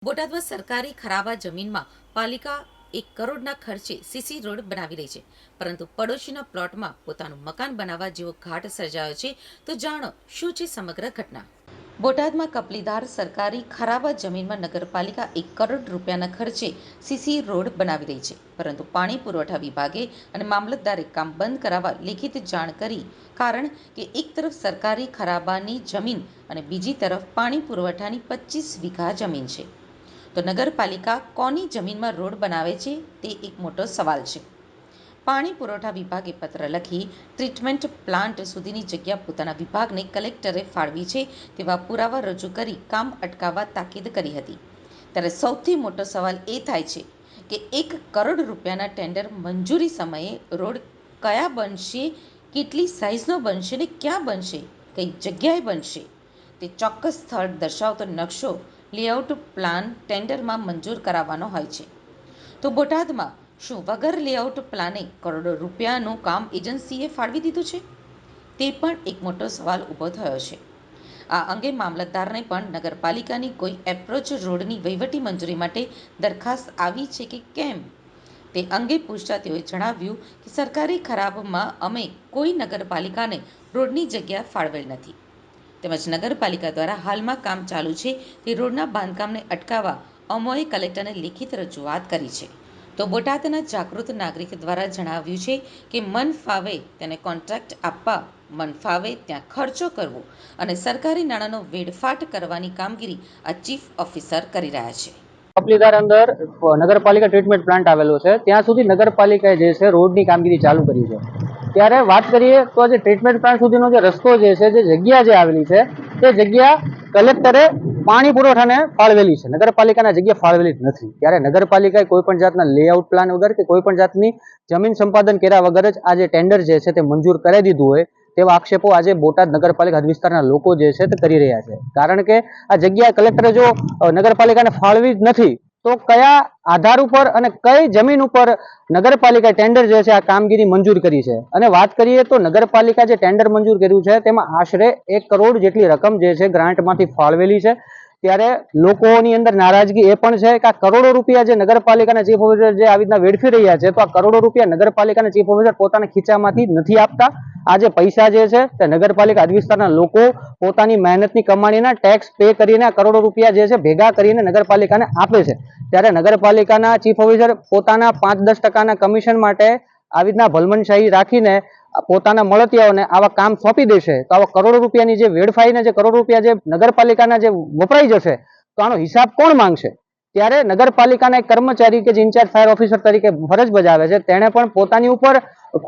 બોટાદમાં સરકારી ખરાબા જમીનમાં પાલિકા 1 કરોડના ખર્ચે સીસી રોડ બનાવી રહી છે, પરંતુ પડોશીના પ્લોટમાં પોતાનું મકાન બનાવવા જેવો ઘાટ સર્જાયો છે. તો જાણો શું છે સમગ્ર ઘટના. બોટાદમાં કપલીદાર સરકારી ખરાબા જમીનમાં નગરપાલિકા 1 કરોડ રૂપિયાના ખર્ચે સીસી રોડ બનાવી રહી છે, પરંતુ પાણી પુરવઠા વિભાગે અને મામલતદારે કામ બંધ કરાવવા લેખિત જાણ કરી. કારણ કે એક તરફ સરકારી ખરાબાની જમીન અને બીજી તરફ પાણી પુરવઠાની 25 વીઘા જમીન છે. તો નગરપાલિકા કોની જમીનમાં રોડ બનાવે છે તે એક મોટો સવાલ છે. પાણી પુરવઠા વિભાગે પત્ર લખી ટ્રીટમેન્ટ પ્લાન્ટ સુધીની જગ્યા પોતાના વિભાગને કલેક્ટરે ફાળવી છે તેવા પુરાવા રજૂ કરી કામ અટકાવવા તાકીદ કરી હતી. ત્યારે સૌથી મોટો સવાલ એ થાય છે કે 1 કરોડ રૂપિયાના ટેન્ડર મંજૂરી સમયે રોડ કયા બનશે, કેટલી સાઇઝનો બનશે ને ક્યાં બનશે, કઈ જગ્યાએ બનશે તે ચોક્કસ સ્થળ દર્શાવતો નકશો લેઆઉટ પ્લાન ટેન્ડરમાં મંજૂર કરાવવાનો હોય છે. તો બોટાદમાં શું વગર લેઆઉટ પ્લાને કરોડો રૂપિયાનું કામ એજન્સીએ ફાળવી દીધું છે? તે પણ એક મોટો સવાલ ઊભો થયો છે. આ અંગે મામલતદારને પણ નગરપાલિકાની કોઈ એપ્રોચ રોડની વહીવટી મંજૂરી માટે દરખાસ્ત આવી છે કે કેમ તે અંગે પૂછતા તેઓએ જણાવ્યું કે સરકારી ખરાબમાં અમે કોઈ નગરપાલિકાને રોડની જગ્યા ફાળવેલ નથી, તેમજ નગરપાલિકા દ્વારા હાલમાં કામ ચાલુ છે તે રોડના બાંધકામને અટકાવવા અમોએ કલેક્ટરને લેખિત રજૂઆત કરી છે. તો બોટાદના જાગૃત નાગરિક દ્વારા જણાવ્યું છે કે મન ફાવે તેને કોન્ટ્રાક્ટ આપવા, મન ફાવે ત્યાં ખર્ચો કરવો અને સરકારી નાણાંનો વેડફાટ કરવાની કામગીરી આ ચીફ ઓફિસર કરી રહ્યા છે. કપલીદાર અંદર નગરપાલિકા ટ્રીટમેન્ટ પ્લાન્ટ આવેલો છે, ત્યાં સુધી નગરપાલિકાએ જે છે રોડની કામગીરી ચાલુ કરી છે. ત્યારે વાત કરીએ તો જે ટ્રીટમેન્ટ પ્લાન્ટ સુધીનો જે રસ્તો જે છે, જે જગ્યા જે આવેલી છે, તે જગ્યા કલેક્ટરે પાણી પુરવઠાને ફાળવેલી છે, નગરપાલિકાના જગ્યા ફાળવેલી નથી. ત્યારે નગરપાલિકાએ કોઈ પણ જાતના લેઆઉટ પ્લાન વગર કે કોઈ પણ જાતની જમીન સંપાદન કર્યા વગર જ આ જે ટેન્ડર જે છે તે મંજૂર કરી દીધું હોય તેવા આક્ષેપો આજે બોટાદ નગરપાલિકા હદ વિસ્તારના લોકો જે છે તે કરી રહ્યા છે. કારણ કે આ જગ્યા કલેક્ટરે જો નગરપાલિકાને ફાળવી જ નથી તો કયા આધાર ઉપર અને કઈ જમીન ઉપર નગરપાલિકાએ ટેન્ડર જે છે આ કામગીરી મંજૂર કરી છે? અને વાત કરીએ તો નગરપાલિકા જે ટેન્ડર મંજૂર કર્યું છે તેમાં આશરે 1 કરોડ જેટલી રકમ જે છે ગ્રાન્ટમાંથી ફાળવેલી છે. ત્યારે લોકોની અંદર નારાજગી એ પણ છે કે આ કરોડો રૂપિયા જે નગરપાલિકાના ચીફ ઓફિસર જે આવી રીતના વેડફી રહ્યા છે, તો આ કરોડો રૂપિયા નગરપાલિકાના ચીફ ઓફિસર પોતાના ખીચામાંથી નથી આપતા. આ જે પૈસા જે છે તે નગરપાલિકા હદ વિસ્તારના લોકો પોતાની મહેનતની કમાણીના ટેક્સ પે કરીને આ કરોડો રૂપિયા જે છે ભેગા કરીને નગરપાલિકાને આપે છે. ત્યારે નગરપાલિકાના ચીફ ઓફિસર પોતાના 5-10% કમિશન માટે આવી રીતના ભલમનશાહી રાખીને પોતાના મળતિયાઓને આવા કામ સોંપી દેશે તો આવા કરોડો રૂપિયાની જે વેડફાઈને જે કરોડો રૂપિયા જે નગરપાલિકાના જે વપરાઈ જશે તો આનો હિસાબ કોણ માંગશે? ત્યારે નગરપાલિકાના એક કર્મચારી કે જે ઇન્ચાર્જ ફાયર ઓફિસર તરીકે ફરજ બજાવે છે, તેણે પણ પોતાની ઉપર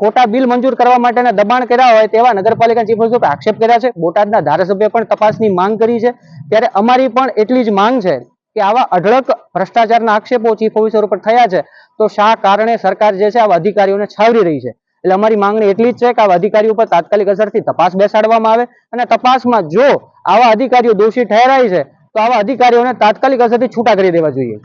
ખોટા બિલ મંજૂર કરવા માટેના દબાણ કર્યા હોય તેવા નગરપાલિકા ચીફ ઓફિસર પર આક્ષેપ કર્યા છે. બોટાદના ધારાસભ્ય પણ તપાસની માંગ કરી છે. ત્યારે અમારી પણ એટલી જ માંગ છે કે આવા અઢળક ભ્રષ્ટાચારના આક્ષેપો ચીફ ઓફિસર ઉપર થયા છે, તો શા કારણે સરકાર જે છે આવા અધિકારીઓને છાવરી રહી છે? એટલે અમારી માંગણી એટલી જ છે કે આવા અધિકારીઓ પર તાત્કાલિક અસરથી તપાસ બેસાડવામાં આવે અને તપાસમાં જો આવા અધિકારીઓ દોષી ઠહેરાય છે તો આવા અધિકારીઓને તાત્કાલિક અસરથી છૂટા કરી દેવા જોઈએ.